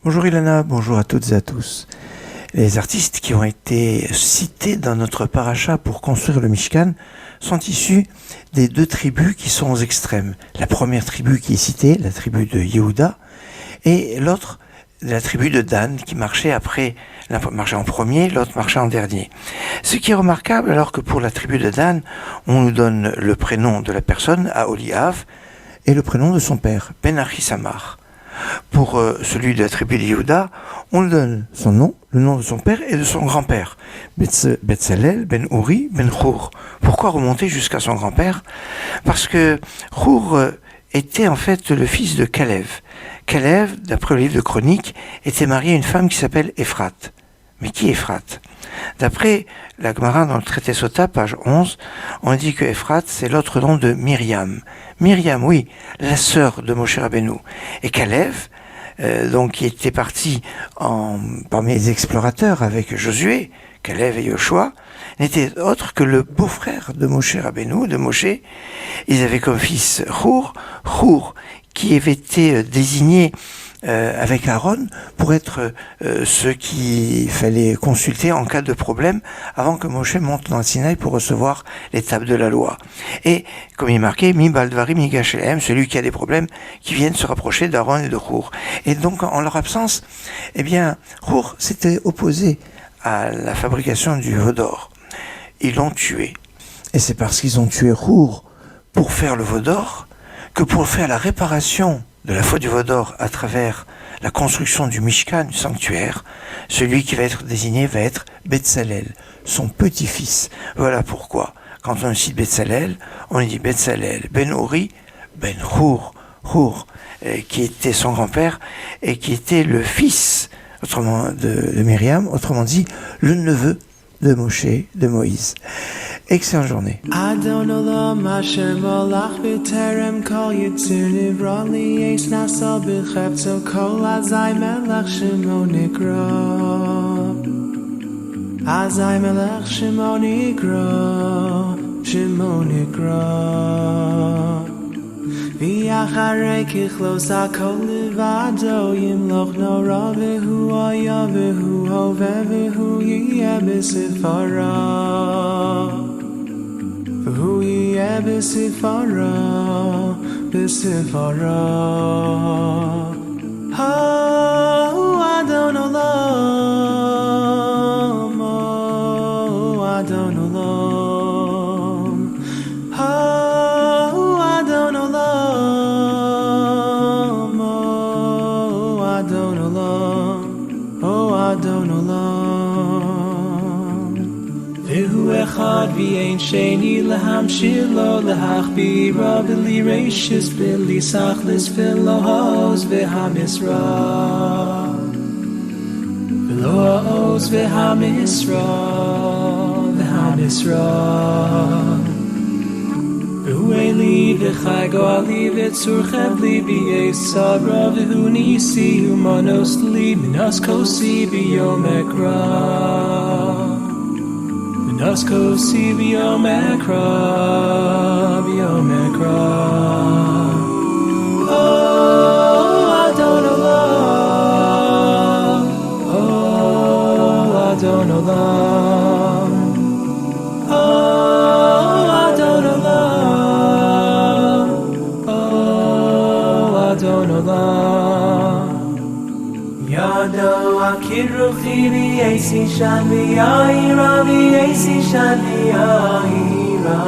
Bonjour Ilana, bonjour à toutes et à tous. Les artistes qui ont été cités dans notre paracha pour construire le Mishkan sont issus des deux tribus qui sont aux extrêmes. La première tribu qui est citée, la tribu de Yehuda, et l'autre, la tribu de Dan, qui marchait en premier, l'autre marchait en dernier. Ce qui est remarquable, alors que pour la tribu de Dan, on nous donne le prénom de la personne, Aholiav, et le prénom de son père, Ben Achisamar. Pour celui de la tribu de Yehuda, on lui donne son nom, le nom de son père et de son grand-père, Betzalel, Ben Uri, Ben Hur. Pourquoi remonter jusqu'à son grand-père? Parce que Hur était en fait le fils de Kalev. Kalev, d'après le livre de Chroniques, était marié à une femme qui s'appelle Ephrat. Mais qui est Ephrat? D'après la Gemara dans le traité Sota, page 11, on dit que Ephrat, c'est l'autre nom de Myriam. Myriam, oui, la sœur de Moshe Rabbeinu. Et Kalev, donc qui était parti parmi les explorateurs avec Josué, Kalev et Yoshua, n'était autre que le beau-frère de Moshe Rabbeinu, de Moshe. Ils avaient comme fils Hur, qui avait été désigné avec Aaron pour être ceux qu'il fallait consulter en cas de problème avant que Moshe monte dans le Sinaï pour recevoir les tables de la loi. Et comme il est marqué, Mi Baldvari Mi Gachelem, celui qui a des problèmes, qui viennent se rapprocher d'Aaron et de Hur. Et donc en leur absence, eh bien, Hur s'était opposé à la fabrication du veau d'or. Ils l'ont tué. Et c'est parce qu'ils ont tué Hur pour faire le veau d'or que pour faire la réparation de la faute du veau d'or à travers la construction du Mishkan, du sanctuaire, celui qui va être désigné va être Betzalel, son petit-fils. Voilà pourquoi, quand on cite Betzalel, on dit Betzalel, Ben Uri, Ben Hur, qui était son grand-père et qui était le fils autrement de Myriam, autrement dit le neveu de Moshe, de Moïse. Excellente journée. Adon Olam Asher Molach B'Terem Kol Yitzir Nivra Li'es Nasal B'Cheptzo Kol Azai Melech Shemo Nikra Azai Melech Shemo Nikra V'yacharei Kichlos HaKol Levado Yimloch Nora V'hu Aya V'hu Hoveh V'hu Yiyeh B'Sifara Who yeh b'sifara, Oh, Adon Olam, oh, Adon Olam, oh, Adon Olam, oh, Adon Olam, oh, Adon Olam. V'hu echad v'yein sheni Lahamshir lo lahachbira v'li reishis v'li sachlis v'lo ha'oz v'hamisra v'lo ha'oz v'hamisra V'hu eli v'chai go'ali v'tzurchem li v'yesabra v'hu nisi humanos li minas kosi v'yom ekra Naskosi b'yom ekra. Oh, Adon Olam, oh, Adon Olam, oh, Adon Olam, oh, Adon Olam. Yado akid ruchi v'yesi shan v'yahira v'yesi shan v'yahira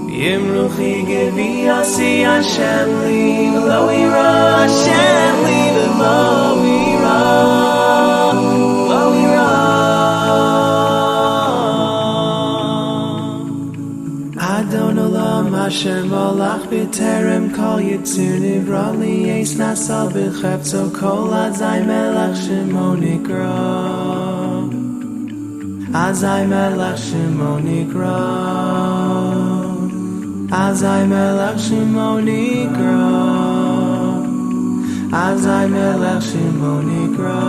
V'yim ruchi gevi asi Hashem li v'lo ira Hashem li v'lo ira Adon Olam Asher Molach B'Terem Kol Yitzir Nivra Li'es Nasal B'Cheptzo Kol Azai Melech Shemo Nikra Azai Melech Shemo Nikra Azai Melech Shemo Nikra Azai Melech Shemo Nikra